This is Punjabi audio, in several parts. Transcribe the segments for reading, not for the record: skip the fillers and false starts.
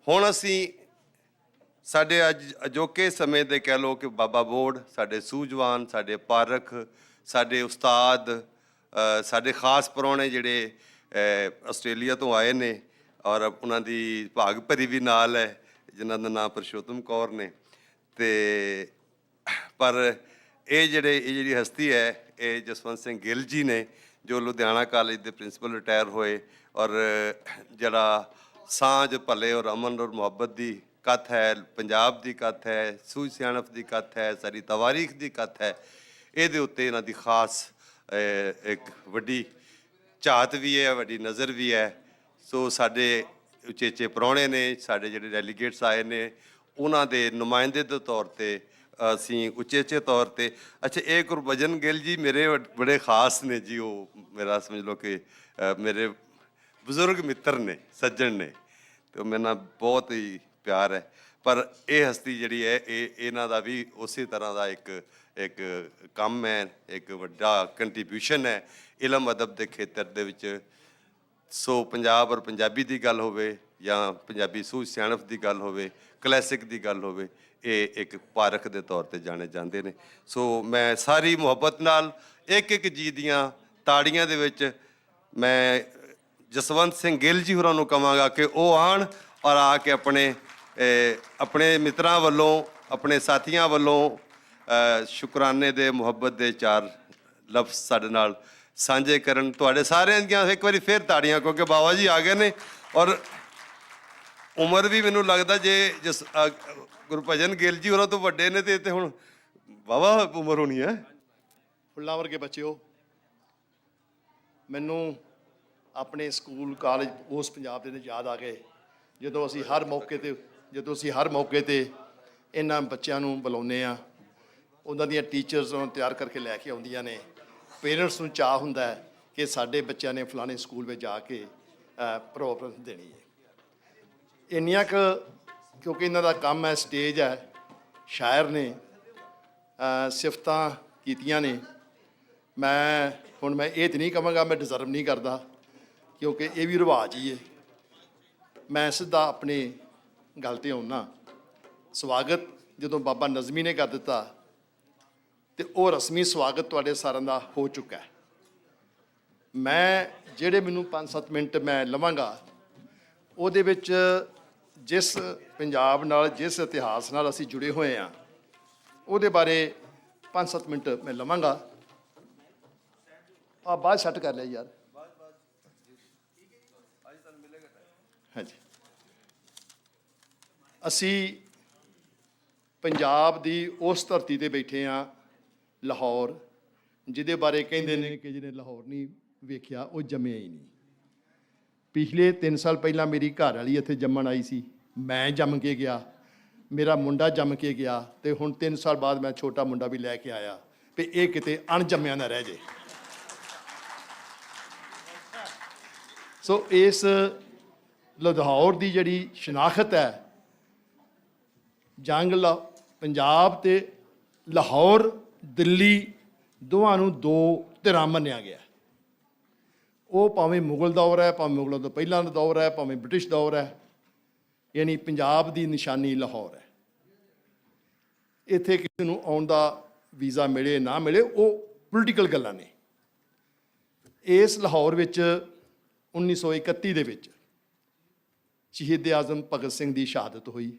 ਹੁਣ ਅਸੀਂ ਸਾਡੇ ਅੱਜ ਅਜੋਕੇ ਸਮੇਂ ਦੇ ਕਹਿ ਲਓ ਕਿ ਬਾਬਾ ਬੋੜ ਸਾਡੇ ਸੂਝਵਾਨ, ਸਾਡੇ ਪਾਰਖ, ਸਾਡੇ ਉਸਤਾਦ, ਸਾਡੇ ਖਾਸ ਪ੍ਰਾਹੁਣੇ ਜਿਹੜੇ ਆਸਟ੍ਰੇਲੀਆ ਤੋਂ ਆਏ ਨੇ ਔਰ ਉਹਨਾਂ ਦੀ ਭਾਗ ਭਰੀ ਵੀ ਨਾਲ ਹੈ, ਜਿਨ੍ਹਾਂ ਦਾ ਨਾਮ ਪੁਰਸ਼ੋਤਮ ਕੌਰ ਨੇ। ਅਤੇ ਪਰ ਇਹ ਜਿਹੜੀ ਹਸਤੀ ਹੈ ਇਹ ਜਸਵੰਤ ਸਿੰਘ ਗਿੱਲ ਜੀ ਨੇ, ਜੋ ਲੁਧਿਆਣਾ ਕਾਲਜ ਦੇ ਪ੍ਰਿੰਸੀਪਲ ਰਿਟਾਇਰ ਹੋਏ ਔਰ ਜਿਹੜਾ ਸਾਂਝ ਭਲੇ ਔਰ ਅਮਨ ਔਰ ਮੁਹੱਬਤ ਦੀ ਕੱਥ ਹੈ, ਪੰਜਾਬ ਦੀ ਕੱਥ ਹੈ, ਸੂਝ ਸਿਆਣਪ ਦੀ ਕੱਥ ਹੈ, ਸਾਡੀ ਤਵਾਰੀਖ ਦੀ ਕੱਥ ਹੈ, ਇਹਦੇ ਉੱਤੇ ਇਹਨਾਂ ਦੀ ਖਾਸ ਇੱਕ ਵੱਡੀ ਝਾਤ ਵੀ ਹੈ, ਵੱਡੀ ਨਜ਼ਰ ਵੀ ਹੈ। ਸੋ ਸਾਡੇ ਉਚੇਚੇ ਪ੍ਰਾਹੁਣੇ ਨੇ, ਸਾਡੇ ਜਿਹੜੇ ਡੈਲੀਗੇਟਸ ਆਏ ਨੇ, ਉਹਨਾਂ ਦੇ ਨੁਮਾਇੰਦੇ ਦੇ ਤੌਰ 'ਤੇ ਅਸੀਂ ਉਚੇਚੇ ਤੌਰ 'ਤੇ ਅੱਛਾ ਇਹ ਗੁਰਬਚਨ ਗਿੱਲ ਜੀ ਮੇਰੇ ਬੜੇ ਖਾਸ ਨੇ ਜੀ। ਉਹ ਮੇਰਾ ਸਮਝ ਲਓ ਕਿ ਮੇਰੇ ਬਜ਼ੁਰਗ ਮਿੱਤਰ ਨੇ, ਸੱਜਣ ਨੇ, ਅਤੇ ਮੇਰੇ ਨਾਲ ਬਹੁਤ ਹੀ ਪਿਆਰ ਹੈ। ਪਰ ਇਹ ਹਸਤੀ ਜਿਹੜੀ ਹੈ ਇਹ ਇਹਨਾਂ ਦਾ ਵੀ ਉਸੇ ਤਰ੍ਹਾਂ ਦਾ ਇੱਕ ਕੰਮ ਹੈ, ਇੱਕ ਵੱਡਾ ਕੰਟਰੀਬਿਊਸ਼ਨ ਹੈ ਇਲਮ ਅਦਬ ਦੇ ਖੇਤਰ ਦੇ ਵਿੱਚ। ਸੋ ਪੰਜਾਬ ਔਰ ਪੰਜਾਬੀ ਦੀ ਗੱਲ ਹੋਵੇ ਜਾਂ ਪੰਜਾਬੀ ਸੂਝ ਸਿਆਣਪ ਦੀ ਗੱਲ ਹੋਵੇ, ਕਲਾਸਿਕ ਦੀ ਗੱਲ ਹੋਵੇ, ਇਹ ਇੱਕ ਪਾਰਖ ਦੇ ਤੌਰ 'ਤੇ ਜਾਣੇ ਜਾਂਦੇ ਨੇ। ਸੋ ਮੈਂ ਸਾਰੀ ਮੁਹੱਬਤ ਨਾਲ ਇੱਕ ਜੀ ਦੀਆਂ ਤਾੜੀਆਂ ਦੇ ਵਿੱਚ ਮੈਂ ਜਸਵੰਤ ਸਿੰਘ ਗਿੱਲ ਜੀ ਹੋਰਾਂ ਨੂੰ ਕਹਾਂਗਾ ਕਿ ਉਹ ਆਉਣ ਔਰ ਆ ਕੇ ਆਪਣੇ ਮਿੱਤਰਾਂ ਵੱਲੋਂ, ਆਪਣੇ ਸਾਥੀਆਂ ਵੱਲੋਂ ਸ਼ੁਕਰਾਨੇ ਦੇ, ਮੁਹੱਬਤ ਦੇ 4 ਲਫ਼ਜ਼ ਸਾਡੇ ਨਾਲ ਸਾਂਝੇ ਕਰਨ। ਤੁਹਾਡੇ ਸਾਰਿਆਂ ਦੀਆਂ ਇੱਕ ਵਾਰੀ ਫਿਰ ਤਾੜੀਆਂ, ਕਿਉਂਕਿ ਬਾਬਾ ਜੀ ਆ ਗਏ ਨੇ ਔਰ ਉਮਰ ਵੀ ਮੈਨੂੰ ਲੱਗਦਾ ਜੇ ਗੁਰਭਜਨ ਗਿੱਲ ਜੀ ਹੋਰਾਂ ਤੋਂ ਵੱਡੇ ਨੇ ਤੇ ਹੁਣ ਵਾਹਵਾ ਉਮਰ ਹੋਣੀ ਹੈ। ਫੁੱਲਾਂ ਵਰਗੇ ਬੱਚਿਓ, ਮੈਨੂੰ ਆਪਣੇ ਸਕੂਲ ਕਾਲਜ ਉਸ ਪੰਜਾਬ ਦੇ ਯਾਦ ਆ ਗਏ ਜਦੋਂ ਅਸੀਂ ਹਰ ਮੌਕੇ 'ਤੇ ਇਹਨਾਂ ਬੱਚਿਆਂ ਨੂੰ ਬੁਲਾਉਂਦੇ ਹਾਂ। ਉਹਨਾਂ ਦੀਆਂ ਟੀਚਰਸ ਨੂੰ ਤਿਆਰ ਕਰਕੇ ਲੈ ਕੇ ਆਉਂਦੀਆਂ ਨੇ। ਪੇਰੈਂਟਸ ਨੂੰ ਚਾਅ ਹੁੰਦਾ ਹੈ ਕਿ ਸਾਡੇ ਬੱਚਿਆਂ ਨੇ ਫਲਾਣੇ ਸਕੂਲ ਵਿੱਚ ਜਾ ਕੇ ਪ੍ਰੋਗਰਾਮ ਦੇਣੀ ਹੈ। ਇੰਨੀਆਂ ਕਿਉਂਕਿ ਇਹਨਾਂ ਦਾ ਕੰਮ ਹੈ, ਸਟੇਜ ਹੈ, ਸ਼ਾਇਰ ਨੇ, ਸਿਫਤਾਂ ਕੀਤੀਆਂ ਨੇ। ਮੈਂ ਇਹ ਤਾਂ ਨਹੀਂ ਕਹਾਂਗਾ ਮੈਂ ਡਿਜ਼ਰਵ ਨਹੀਂ ਕਰਦਾ, ਕਿਉਂਕਿ ਇਹ ਵੀ ਰਿਵਾਜ ਹੀ ਹੈ। ਮੈਂ ਸਿੱਧਾ ਆਪਣੇ ਗੱਲ 'ਤੇ ਆਉਣਾ। ਸਵਾਗਤ ਜਦੋਂ ਬਾਬਾ ਨਜ਼ਮੀ ਨੇ ਕਰ ਦਿੱਤਾ ਅਤੇ ਉਹ ਰਸਮੀ ਸਵਾਗਤ ਤੁਹਾਡੇ ਸਾਰਿਆਂ ਦਾ ਹੋ ਚੁੱਕਾ ਹੈ। ਮੈਂ ਜਿਹੜੇ ਮੈਨੂੰ 5-7 ਮਿੰਟ ਮੈਂ ਲਵਾਂਗਾ ਉਹਦੇ ਵਿੱਚ ਜਿਸ ਪੰਜਾਬ ਨਾਲ, ਜਿਸ ਇਤਿਹਾਸ ਨਾਲ ਅਸੀਂ ਜੁੜੇ ਹੋਏ ਹਾਂ, ਉਹਦੇ ਬਾਰੇ 5-7 ਮਿੰਟ ਮੈਂ ਲਵਾਂਗਾ। ਬਾਅਦ ਸੈੱਟ ਕਰ ਲਿਆ ਯਾਰ। ਹਾਂਜੀ, ਅਸੀਂ ਪੰਜਾਬ ਦੀ ਉਸ ਧਰਤੀ 'ਤੇ ਬੈਠੇ ਹਾਂ, ਲਾਹੌਰ, ਜਿਹਦੇ ਬਾਰੇ ਕਹਿੰਦੇ ਨੇ ਕਿ ਜਿਹਨੇ ਲਾਹੌਰ ਨਹੀਂ ਵੇਖਿਆ ਉਹ ਜੰਮਿਆ ਹੀ ਨਹੀਂ। ਪਿਛਲੇ 3 ਸਾਲ ਪਹਿਲਾਂ ਮੇਰੀ ਘਰ ਵਾਲੀ ਇੱਥੇ ਜੰਮਣ ਆਈ ਸੀ, ਮੈਂ ਜੰਮ ਕੇ ਗਿਆ, ਮੇਰਾ ਮੁੰਡਾ ਜੰਮ ਕੇ ਗਿਆ, ਅਤੇ ਹੁਣ 3 ਸਾਲ ਬਾਅਦ ਮੈਂ ਛੋਟਾ ਮੁੰਡਾ ਵੀ ਲੈ ਕੇ ਆਇਆ ਵੀ ਇਹ ਕਿਤੇ ਅਣਜੰਮਿਆ ਨਾ ਰਹਿ ਜੇ। ਸੋ ਇਸ ਲਾਹੌਰ ਦੀ ਜਿਹੜੀ ਸ਼ਨਾਖਤ ਹੈ, ਜੰਗ ਪੰਜਾਬ ਅਤੇ ਲਾਹੌਰ, ਦਿੱਲੀ ਦੋਵਾਂ ਨੂੰ 2 ਧਿਰਾਂ ਮੰਨਿਆ ਗਿਆ। ਉਹ ਭਾਵੇਂ ਮੁਗਲ ਦੌਰ ਹੈ, ਭਾਵੇਂ ਮੁਗਲਾਂ ਤੋਂ ਪਹਿਲਾਂ ਦਾ ਦੌਰ ਹੈ, ਭਾਵੇਂ ਬ੍ਰਿਟਿਸ਼ ਦੌਰ ਹੈ, ਯਾਨੀ ਪੰਜਾਬ ਦੀ ਨਿਸ਼ਾਨੀ ਲਾਹੌਰ ਹੈ। ਇੱਥੇ ਕਿਸੇ ਨੂੰ ਆਉਣ ਦਾ ਵੀਜ਼ਾ ਮਿਲੇ ਨਾ ਮਿਲੇ ਉਹ ਪੋਲੀਟੀਕਲ ਗੱਲਾਂ ਨੇ। ਇਸ ਲਾਹੌਰ ਵਿੱਚ 1931 ਦੇ ਵਿੱਚ ਸ਼ਹੀਦ ਆਜ਼ਮ ਭਗਤ ਸਿੰਘ ਦੀ ਸ਼ਹਾਦਤ ਹੋਈ,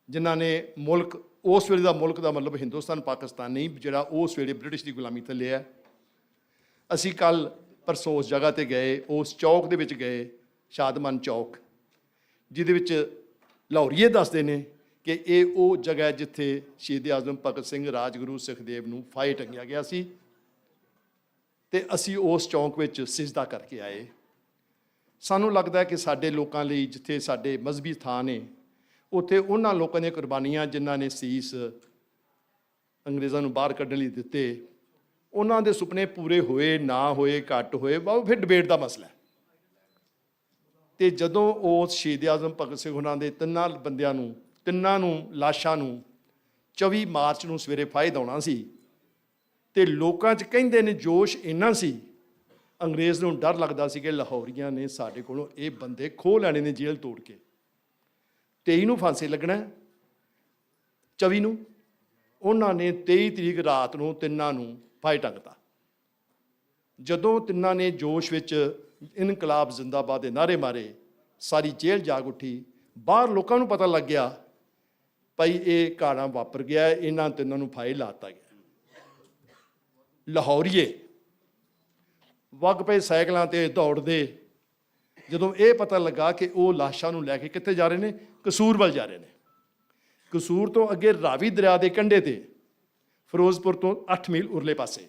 ਜਿਨ੍ਹਾਂ ਨੇ ਮੁਲਕ, ਉਸ ਵੇਲੇ ਦਾ ਮੁਲਕ ਦਾ ਮਤਲਬ ਹਿੰਦੁਸਤਾਨ ਪਾਕਿਸਤਾਨ ਨਹੀਂ, ਜਿਹੜਾ ਉਸ ਵੇਲੇ ਬ੍ਰਿਟਿਸ਼ ਦੀ ਗੁਲਾਮੀ ਥੱਲੇ ਹੈ। ਅਸੀਂ ਪਰਸੋਂ ਉਸ ਜਗ੍ਹਾ 'ਤੇ ਗਏ, ਉਸ ਚੌਕ ਦੇ ਵਿੱਚ ਗਏ, ਸ਼ਾਦਮਾਨ ਚੌਕ, ਜਿਹਦੇ ਵਿੱਚ ਲਾਹੌਰੀਏ ਦੱਸਦੇ ਨੇ ਕਿ ਇਹ ਉਹ ਜਗ੍ਹਾ ਹੈ ਜਿੱਥੇ ਸ਼ਹੀਦ ਆਜ਼ਮ ਭਗਤ ਸਿੰਘ, ਰਾਜਗੁਰੂ ਸੁਖਦੇਵ ਨੂੰ ਫਾਹੇ ਟੰਗਿਆ ਗਿਆ ਸੀ। ਅਤੇ ਅਸੀਂ ਉਸ ਚੌਂਕ ਵਿੱਚ ਸਿਜਦਾ ਕਰਕੇ ਆਏ। ਸਾਨੂੰ ਲੱਗਦਾ ਕਿ ਸਾਡੇ ਲੋਕਾਂ ਲਈ ਜਿੱਥੇ ਸਾਡੇ ਮਜ਼ਹਬੀ ਥਾਂ ਨੇ, ਉੱਥੇ ਉਹਨਾਂ ਲੋਕਾਂ ਦੀਆਂ ਕੁਰਬਾਨੀਆਂ ਜਿਨ੍ਹਾਂ ਨੇ ਸੀਸ ਅੰਗਰੇਜ਼ਾਂ ਨੂੰ ਬਾਹਰ ਕੱਢਣ ਲਈ ਦਿੱਤੇ, ਉਹਨਾਂ ਦੇ ਸੁਪਨੇ ਪੂਰੇ ਹੋਏ ਨਾ ਹੋਏ, ਘੱਟ ਹੋਏ, ਉਹ ਫਿਰ ਡਿਬੇਟ ਦਾ ਮਸਲਾ ਹੈ। ਅਤੇ ਜਦੋਂ ਉਸ ਸ਼ਹੀਦ ਆਜ਼ਮ ਭਗਤ ਸਿੰਘ ਉਹਨਾਂ ਦੇ ਤਿੰਨਾਂ ਨੂੰ ਲਾਸ਼ਾਂ ਨੂੰ 24 ਮਾਰਚ ਨੂੰ ਸਵੇਰੇ ਫਾਹੇ ਦੌਣਾ ਸੀ, ਅਤੇ ਲੋਕਾਂ 'ਚ ਕਹਿੰਦੇ ਨੇ ਜੋਸ਼ ਇੰਨਾ ਸੀ, ਅੰਗਰੇਜ਼ ਨੂੰ ਡਰ ਲੱਗਦਾ ਸੀ ਕਿ ਲਾਹੌਰੀਆਂ ਨੇ ਸਾਡੇ ਕੋਲੋਂ ਇਹ ਬੰਦੇ ਖੋਹ ਲੈਣੇ ਨੇ ਜੇਲ੍ਹ ਤੋੜ ਕੇ। 23 ਨੂੰ ਫਾਂਸੀ ਲੱਗਣਾ, 24 ਨੂੰ। ਉਹਨਾਂ ਨੇ 23 ਤਰੀਕ ਰਾਤ ਨੂੰ ਤਿੰਨਾਂ ਨੂੰ ਫਾਹੇ ਟੰਗਤਾ। ਜਦੋਂ ਤਿੰਨਾਂ ਨੇ ਜੋਸ਼ ਵਿੱਚ ਇਨਕਲਾਬ ਜ਼ਿੰਦਾਬਾਦ ਦੇ ਨਾਅਰੇ ਮਾਰੇ, ਸਾਰੀ ਜੇਲ੍ਹ ਜਾਗ ਉੱਠੀ। ਬਾਹਰ ਲੋਕਾਂ ਨੂੰ ਪਤਾ ਲੱਗ ਗਿਆ ਭਾਈ ਇਹ ਕਾਣਾ ਵਾਪਰ ਗਿਆ, ਇਹਨਾਂ ਤਿੰਨਾਂ ਨੂੰ ਫਾਹੇ ਲਾਤਾ ਗਿਆ। ਲਾਹੌਰੀਏ ਵਗ ਪਏ ਸਾਈਕਲਾਂ ਤੇ ਦੌੜਦੇ। ਜਦੋਂ ਇਹ ਪਤਾ ਲੱਗਾ ਕਿ ਉਹ ਲਾਸ਼ਾਂ ਨੂੰ ਲੈ ਕੇ ਕਿੱਥੇ ਜਾ ਰਹੇ ਨੇ, ਕਸੂਰ ਵੱਲ ਜਾ ਰਹੇ ਨੇ। ਕਸੂਰ ਤੋਂ ਅੱਗੇ ਰਾਵੀ ਦਰਿਆ ਦੇ ਕੰਢੇ ਤੇ ਫਿਰੋਜ਼ਪੁਰ ਤੋਂ 8 ਮੀਲ ਉਰਲੇ ਪਾਸੇ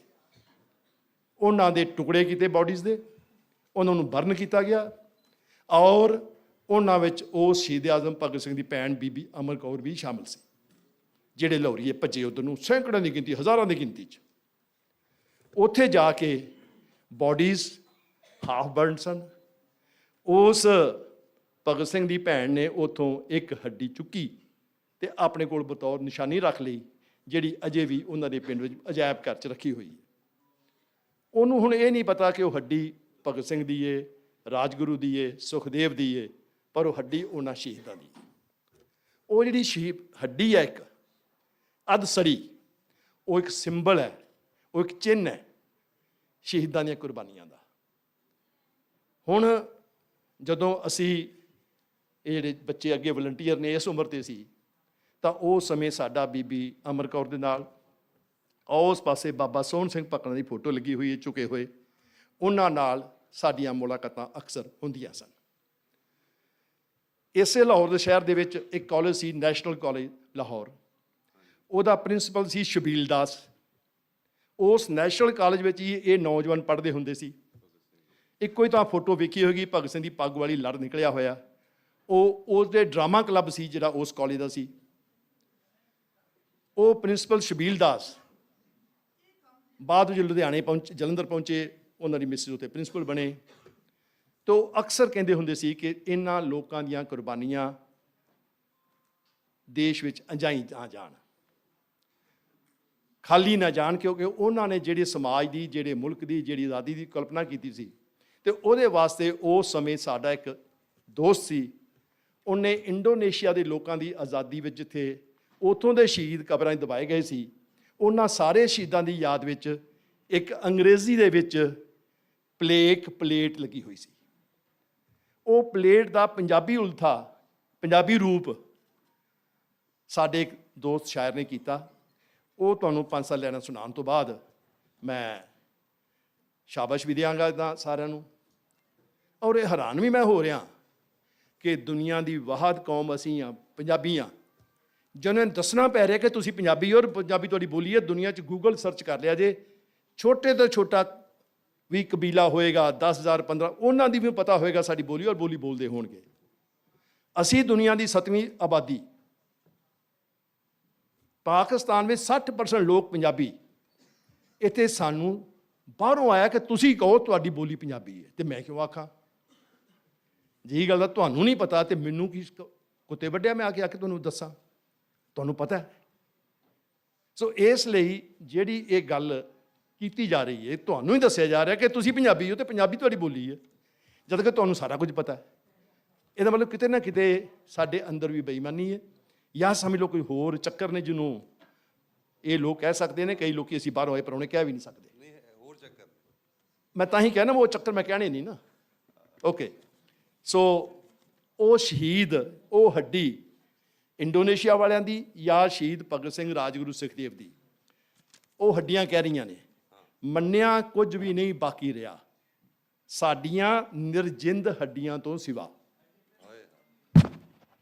ਉਹਨਾਂ ਦੇ ਟੁਕੜੇ ਕੀਤੇ ਬਾਡੀਜ਼ ਦੇ, ਉਹਨਾਂ ਨੂੰ ਬਰਨ ਕੀਤਾ ਗਿਆ। ਔਰ ਉਹਨਾਂ ਵਿੱਚ ਉਹ ਸ਼ਹੀਦ ਆਜ਼ਮ ਭਗਤ ਸਿੰਘ ਦੀ ਭੈਣ ਬੀਬੀ ਅਮਰ ਕੌਰ ਵੀ ਸ਼ਾਮਲ ਸੀ, ਜਿਹੜੇ ਲਾਹੌਰੀਏ ਭੱਜੇ ਉੱਧਰ ਨੂੰ, ਸੈਂਕੜਿਆਂ ਦੀ ਗਿਣਤੀ, ਹਜ਼ਾਰਾਂ ਦੀ ਗਿਣਤੀ 'ਚ। ਉੱਥੇ ਜਾ ਕੇ ਬਾਡੀਜ਼ ਹਾਫ ਬਰਨਡ ਸਨ। ਉਸ ਭਗਤ ਸਿੰਘ ਦੀ ਭੈਣ ਨੇ ਉੱਥੋਂ ਇੱਕ ਹੱਡੀ ਚੁੱਕੀ ਤੇ ਆਪਣੇ ਕੋਲ ਬਤੌਰ ਨਿਸ਼ਾਨੀ ਰੱਖ ਲਈ, ਜਿਹੜੀ ਅਜੇ ਵੀ ਉਹਨਾਂ ਦੇ ਪਿੰਡ ਵਿੱਚ ਅਜਾਇਬ ਘਰ 'ਚ ਰੱਖੀ ਹੋਈ ਹੈ। ਉਹਨੂੰ ਹੁਣ ਇਹ ਨਹੀਂ ਪਤਾ ਕਿ ਉਹ ਹੱਡੀ ਭਗਤ ਸਿੰਘ ਦੀ ਏ, ਰਾਜਗੁਰੂ ਦੀ ਏ, ਸੁਖਦੇਵ ਦੀ ਏ, ਪਰ ਉਹ ਹੱਡੀ ਉਹਨਾਂ ਸ਼ਹੀਦਾਂ ਦੀ। ਉਹ ਜਿਹੜੀ ਹੱਡੀ ਹੈ ਇੱਕ ਅਧਸਰੀ, ਉਹ ਇੱਕ ਸਿੰਬਲ ਹੈ, ਉਹ ਇੱਕ ਚਿੰਨ੍ਹ ਹੈ ਸ਼ਹੀਦਾਂ ਦੀਆਂ ਕੁਰਬਾਨੀਆਂ ਦਾ। ਹੁਣ ਜਦੋਂ ਅਸੀਂ ਇਹ ਜਿਹੜੇ ਬੱਚੇ ਅੱਗੇ ਵਲੰਟੀਅਰ ਨੇ ਇਸ ਉਮਰ 'ਤੇ ਸੀ, ਤਾਂ ਉਸ ਸਮੇਂ ਸਾਡਾ ਬੀਬੀ ਅਮਰ ਕੌਰ ਦੇ ਨਾਲ ਉਸ ਪਾਸੇ ਬਾਬਾ ਸੋਹਣ ਸਿੰਘ ਭਕਨਾ ਦੀ ਫੋਟੋ ਲੱਗੀ ਹੋਈ ਹੈ, ਝੁਕੇ ਹੋਏ, ਉਹਨਾਂ ਨਾਲ ਸਾਡੀਆਂ ਮੁਲਾਕਾਤਾਂ ਅਕਸਰ ਹੁੰਦੀਆਂ ਸਨ। ਇਸੇ ਲਾਹੌਰ ਦੇ ਸ਼ਹਿਰ ਦੇ ਵਿੱਚ ਇੱਕ ਕਾਲਜ ਸੀ, ਨੈਸ਼ਨਲ ਕਾਲਜ ਲਾਹੌਰ। ਉਹਦਾ ਪ੍ਰਿੰਸੀਪਲ ਸੀ ਸ਼ਬੀਲ ਦਾਸ। ਉਸ ਨੈਸ਼ਨਲ ਕਾਲਜ ਵਿੱਚ ਹੀ ਇਹ ਨੌਜਵਾਨ ਪੜ੍ਹਦੇ ਹੁੰਦੇ ਸੀ। ਇੱਕੋ ਹੀ ਤਾਂ ਫੋਟੋ ਵੇਖੀ ਹੋਏਗੀ, ਭਗਤ ਸਿੰਘ ਦੀ ਪੱਗ ਵਾਲੀ ਲੜ ਨਿਕਲਿਆ ਹੋਇਆ। ਉਹ ਉਸਦੇ ਡਰਾਮਾ ਕਲੱਬ ਸੀ ਜਿਹੜਾ ਉਸ ਕਾਲਜ ਦਾ ਸੀ। ਉਹ ਪ੍ਰਿੰਸੀਪਲ ਸ਼ਬੀਲ ਦਾਸ ਬਾਅਦ ਵਿੱਚ ਲੁਧਿਆਣੇ ਜਲੰਧਰ ਪਹੁੰਚੇ, ਉਹਨਾਂ ਦੀ ਮਿਸਿਸ ਉੱਤੇ ਪ੍ਰਿੰਸੀਪਲ ਬਣੇ। ਤੋ ਅਕਸਰ ਕਹਿੰਦੇ ਹੁੰਦੇ ਸੀ ਕਿ ਇਹਨਾਂ ਲੋਕਾਂ ਦੀਆਂ ਕੁਰਬਾਨੀਆਂ ਦੇਸ਼ ਵਿੱਚ ਅਣਜਾਈ ਨਾ ਜਾਣ, ਖਾਲੀ ਨਾ ਜਾਣ, ਕਿਉਂਕਿ ਉਹਨਾਂ ਨੇ ਜਿਹੜੇ ਸਮਾਜ ਦੀ, ਜਿਹੜੇ ਮੁਲਕ ਦੀ, ਜਿਹੜੀ ਆਜ਼ਾਦੀ ਦੀ ਕਲਪਨਾ ਕੀਤੀ ਸੀ। ਤੇ ਉਹਦੇ ਵਾਸਤੇ ਉਸ ਸਮੇਂ ਸਾਡਾ ਇੱਕ ਦੋਸਤ ਸੀ, ਉਹਨੇ ਇੰਡੋਨੇਸ਼ੀਆ ਦੇ ਲੋਕਾਂ ਦੀ ਆਜ਼ਾਦੀ ਵਿੱਚ, ਜਿੱਥੇ ਉੱਥੋਂ ਦੇ ਸ਼ਹੀਦ ਕਬਰਾਂ 'ਚ ਦਬਾਏ ਗਏ ਸੀ, ਉਹਨਾਂ ਸਾਰੇ ਸ਼ਹੀਦਾਂ ਦੀ ਯਾਦ ਵਿੱਚ ਇੱਕ ਅੰਗਰੇਜ਼ੀ ਦੇ ਵਿੱਚ ਪਲੇਟ ਲੱਗੀ ਹੋਈ ਸੀ। ਉਹ ਪਲੇਟ ਦਾ ਪੰਜਾਬੀ ਉਲਥਾ, ਪੰਜਾਬੀ ਰੂਪ ਸਾਡੇ ਇੱਕ ਦੋਸਤ ਸ਼ਾਇਰ ਨੇ ਕੀਤਾ। ਉਹ ਤੁਹਾਨੂੰ 5 ਲਾਈਨਾਂ ਸੁਣਾਉਣ ਤੋਂ ਬਾਅਦ ਮੈਂ ਸ਼ਾਬਾਸ਼ ਵੀ ਦਿਆਂਗਾ ਇੱਦਾਂ ਸਾਰਿਆਂ ਨੂੰ। ਔਰ ਇਹ ਹੈਰਾਨ ਵੀ ਮੈਂ ਹੋ ਰਿਹਾ ਕਿ ਦੁਨੀਆ ਦੀ ਵਾਹਦ ਕੌਮ ਅਸੀਂ ਹਾਂ, ਪੰਜਾਬੀ ਹਾਂ, ਜਿਹਨਾਂ ਨੂੰ ਦੱਸਣਾ ਪੈ ਰਿਹਾ ਕਿ ਤੁਸੀਂ ਪੰਜਾਬੀ ਹੋ ਔਰ ਪੰਜਾਬੀ ਤੁਹਾਡੀ ਬੋਲੀ ਹੈ। ਦੁਨੀਆ 'ਚ ਗੂਗਲ ਸਰਚ ਕਰ ਲਿਆ ਜੇ, ਛੋਟੇ ਤੋਂ ਛੋਟਾ ਵੀ ਕਬੀਲਾ ਹੋਏਗਾ, 10,000 15, ਉਹਨਾਂ ਦੀ ਵੀ ਪਤਾ ਹੋਏਗਾ ਸਾਡੀ ਬੋਲੀ, ਔਰ ਬੋਲੀ ਬੋਲਦੇ ਹੋਣਗੇ। ਅਸੀਂ ਦੁਨੀਆ ਦੀ 7ਵੀਂ ਆਬਾਦੀ, ਪਾਕਿਸਤਾਨ ਵਿੱਚ 60% ਲੋਕ ਪੰਜਾਬੀ। ਇੱਥੇ ਸਾਨੂੰ ਬਾਹਰੋਂ ਆਇਆ ਕਿ ਤੁਸੀਂ ਕਹੋ ਤੁਹਾਡੀ ਬੋਲੀ ਪੰਜਾਬੀ ਹੈ, ਤੇ ਮੈਂ ਕਿਉਂ ਆਖਾਂ? ਜਿਹੀ ਗੱਲ ਦਾ ਤੁਹਾਨੂੰ ਨਹੀਂ ਪਤਾ ਤੇ ਮੈਨੂੰ ਕੀ ਕੁੱਤੇ ਵੱਢਿਆ ਮੈਂ ਆ ਕੇ ਤੁਹਾਨੂੰ ਦੱਸਾਂ? ਤੁਹਾਨੂੰ ਪਤਾ ਹੈ। ਸੋ ਇਸ ਲਈ ਜਿਹੜੀ ਇਹ ਗੱਲ ਕੀਤੀ ਜਾ ਰਹੀ ਹੈ, ਤੁਹਾਨੂੰ ਹੀ ਦੱਸਿਆ ਜਾ ਰਿਹਾ ਕਿ ਤੁਸੀਂ ਪੰਜਾਬੀ ਹੋ ਤੇ ਪੰਜਾਬੀ ਤੁਹਾਡੀ ਬੋਲੀ ਹੈ, ਜਦ ਕਿ ਤੁਹਾਨੂੰ ਸਾਰਾ ਕੁਝ ਪਤਾ ਹੈ। ਇਹਦਾ ਮਤਲਬ ਕਿਤੇ ਨਾ ਕਿਤੇ ਸਾਡੇ ਅੰਦਰ ਵੀ ਬੇਈਮਾਨੀ ਹੈ, ਜਾਂ ਸਮਝ ਲਓ ਕੋਈ ਹੋਰ ਚੱਕਰ ਨੇ ਜਿਹਨੂੰ ਇਹ ਲੋਕ ਕਹਿ ਸਕਦੇ ਨੇ। ਕਈ ਲੋਕੀ ਅਸੀਂ ਬਾਹਰੋਂ ਆਏ ਪਰਾਉਣੇ ਕਹਿ ਵੀ ਨਹੀਂ ਸਕਦੇ। ਹੋਰ ਚੱਕਰ ਮੈਂ ਤਾਂ ਹੀ ਕਹਿਣਾ, ਉਹ ਚੱਕਰ ਮੈਂ ਕਹਿਣੇ ਨਹੀਂ ਨਾ। ਓਕੇ, ਸੋ ਉਹ ਸ਼ਹੀਦ, ਉਹ ਹੱਡੀ ਇੰਡੋਨੇਸ਼ੀਆ ਵਾਲਿਆਂ ਦੀ ਜਾਂ ਸ਼ਹੀਦ ਭਗਤ ਸਿੰਘ, ਰਾਜਗੁਰੂ ਸੁਖਦੇਵ ਦੀ, ਉਹ ਹੱਡੀਆਂ ਕਹਿ ਰਹੀਆਂ ਨੇ ਮੰਨਿਆ ਕੁਝ ਵੀ ਨਹੀਂ ਬਾਕੀ ਰਿਹਾ ਸਾਡੀਆਂ ਨਿਰਜਿੰਦ ਹੱਡੀਆਂ ਤੋਂ ਸਿਵਾ।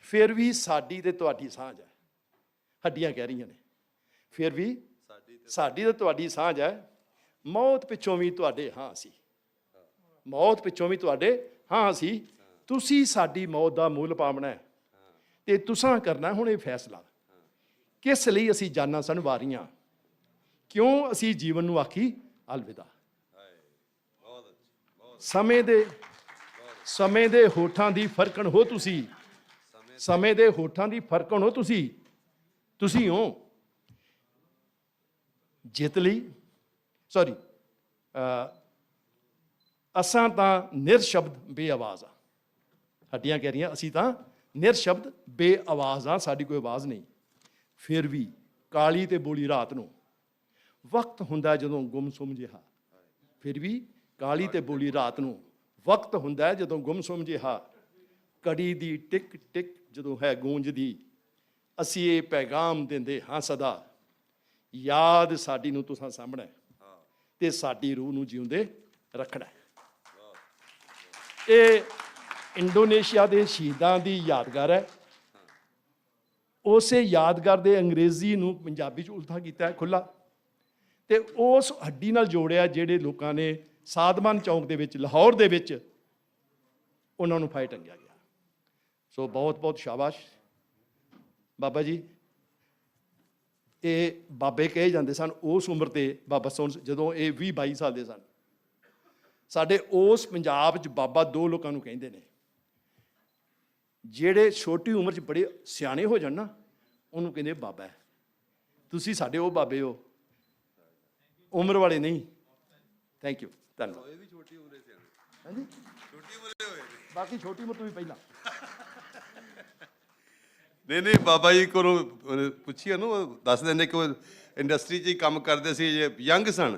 ਫਿਰ ਵੀ ਸਾਡੀ ਤੇ ਤੁਹਾਡੀ ਸਾਂਝ ਹੈ, ਹੱਡੀਆਂ ਕਹਿ ਰਹੀਆਂ ਨੇ। ਫਿਰ ਵੀ ਸਾਡੀ ਤੇ ਤੁਹਾਡੀ ਸਾਂਝ ਹੈ। ਮੌਤ ਪਿੱਛੋਂ ਵੀ ਤੁਹਾਡੇ ਹਾਂ ਸੀ, ਮੌਤ ਪਿੱਛੋਂ ਵੀ ਤੁਹਾਡੇ ਹਾਂ ਸੀ। ਤੁਸੀਂ ਸਾਡੀ ਮੌਤ ਦਾ ਮੁੱਲ ਪਾਵਣਾ ਹੈ ਤੇ ਤੁਸਾਂ ਕਰਨਾ ਹੁਣ ਇਹ ਫੈਸਲਾ, ਕਿਸ ਲਈ ਅਸੀਂ ਜਾਨਾਂ ਸਨ ਵਾਰੀਆਂ, ਕਿਉਂ ਅਸੀਂ ਜੀਵਨ ਨੂੰ ਆਖੀ ਅਲਵਿਦਾ। ਸਮੇਂ ਦੇ ਹੋਠਾਂ ਦੀ ਫਰਕਣ ਹੋ ਤੁਸੀਂ, ਸਮੇਂ ਦੇ ਹੋਠਾਂ ਦੀ ਫਰਕਣ ਹੋ ਤੁਸੀਂ, ਤੁਸੀਂ ਹੋ ਜਿੱਤ ਲਈ। ਸੌਰੀ, ਅਸਾਂ ਤਾਂ ਨਿਰਸ਼ਬਦ ਬੇਆਵਾਜ਼ ਆ। ਹੱਡੀਆਂ ਕਹਿ ਰਹੀਆਂ ਅਸੀਂ ਤਾਂ ਨਿਰਸ਼ਬਦ ਬੇਆਵਾਜ਼ ਹਾਂ, ਸਾਡੀ ਕੋਈ ਆਵਾਜ਼ ਨਹੀਂ। ਫਿਰ ਵੀ ਕਾਲੀ ਤੇ ਬੋਲੀ ਰਾਤ ਨੂੰ ਵਕਤ ਹੁੰਦਾ ਜਦੋਂ ਗੁੰਮਸੁੰਮ ਜਿਹਾ, ਫਿਰ ਵੀ ਕਾਲੀ ਤੇ ਬੋਲੀ ਰਾਤ ਨੂੰ ਵਕਤ ਹੁੰਦਾ ਜਦੋਂ ਗੁੰਮਸੁੰਮ ਜਿਹਾ, ਘੜੀ ਦੀ ਟਿਕ ਟਿਕ ਜਦੋਂ ਹੈ ਗੂੰਜਦੀ, ਅਸੀਂ ਇਹ ਪੈਗਾਮ ਦਿੰਦੇ ਹਾਂ ਸਦਾ, ਯਾਦ ਸਾਡੀ ਨੂੰ ਤੁਸਾਂ ਸਾਂਭਣਾ ਤੇ ਸਾਡੀ ਰੂਹ ਨੂੰ ਜਿਉਂਦੇ ਰੱਖਣਾ। ਇਹ ਇੰਡੋਨੇਸ਼ੀਆ ਦੇ ਸ਼ਹੀਦਾਂ ਦੀ ਯਾਦਗਾਰ ਹੈ। ਉਸੇ ਯਾਦਗਾਰ ਦੇ ਅੰਗਰੇਜ਼ੀ ਨੂੰ ਪੰਜਾਬੀ 'ਚ ਉਲਥਾ ਕੀਤਾ ਖੁੱਲ੍ਹਾ, ਤੇ ਉਸ ਹੱਡੀ ਨਾਲ ਜੋੜਿਆ ਜਿਹੜੇ ਲੋਕਾਂ ਨੇ ਸਾਦਮਾਨ ਚੌਂਕ ਦੇ ਵਿੱਚ, ਲਾਹੌਰ ਦੇ ਵਿੱਚ ਉਹਨਾਂ ਨੂੰ ਫਾਹੇ ਟੰਗਿਆ ਗਿਆ। ਸੋ ਬਹੁਤ ਬਹੁਤ ਸ਼ਾਬਾਸ਼ ਬਾਬਾ ਜੀ। ਇਹ ਬਾਬੇ ਕਹੇ ਜਾਂਦੇ ਸਨ ਉਸ ਉਮਰ ਤੇ, ਬਾਬਾ ਸੋਹਣ ਜਦੋਂ ਇਹ 20-22 ਸਾਲ ਦੇ ਸਨ। ਸਾਡੇ ਉਸ ਪੰਜਾਬ 'ਚ ਬਾਬਾ ਦੋ ਲੋਕਾਂ ਨੂੰ ਕਹਿੰਦੇ ਨੇ, ਜਿਹੜੇ ਛੋਟੀ ਉਮਰ 'ਚ ਬੜੇ ਸਿਆਣੇ ਹੋ ਜਾਣ ਨਾ, ਉਹਨੂੰ ਕਹਿੰਦੇ ਬਾਬਾ ਹੈ। ਤੁਸੀਂ ਸਾਡੇ ਉਹ ਬਾਬੇ ਹੋ, ਉਮਰ ਵਾਲੇ ਨਹੀਂ। ਥੈਂਕ ਯੂ, ਧੰਨਵਾਦ। ਇਹ ਵੀ ਛੋਟੀ ਉਮਰੇ ਸਿਆਣੇ, ਹਾਂਜੀ, ਛੋਟੀ ਉਮਰੇ ਹੋਏ ਨੇ। ਬਾਕੀ ਛੋਟੀ ਉਮਰ ਤੋਂ ਵੀ ਪਹਿਲਾਂ। ਨਹੀਂ ਬਾਬਾ ਜੀ ਕੋਲੋਂ ਪੁੱਛੀਏ ਨਾ, ਉਹ ਦੱਸ ਦਿੰਦੇ ਕਿ ਉਹ ਇੰਡਸਟਰੀ 'ਚ ਹੀ ਕੰਮ ਕਰਦੇ ਸੀ, ਜੇ ਯੰਗ ਸਨ,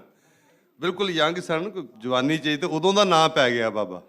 ਬਿਲਕੁਲ ਯੰਗ ਸਨ, ਜਵਾਨੀ 'ਚ, ਤੇ ਉਦੋਂ ਦਾ ਨਾਂ ਪੈ ਗਿਆ ਬਾਬਾ।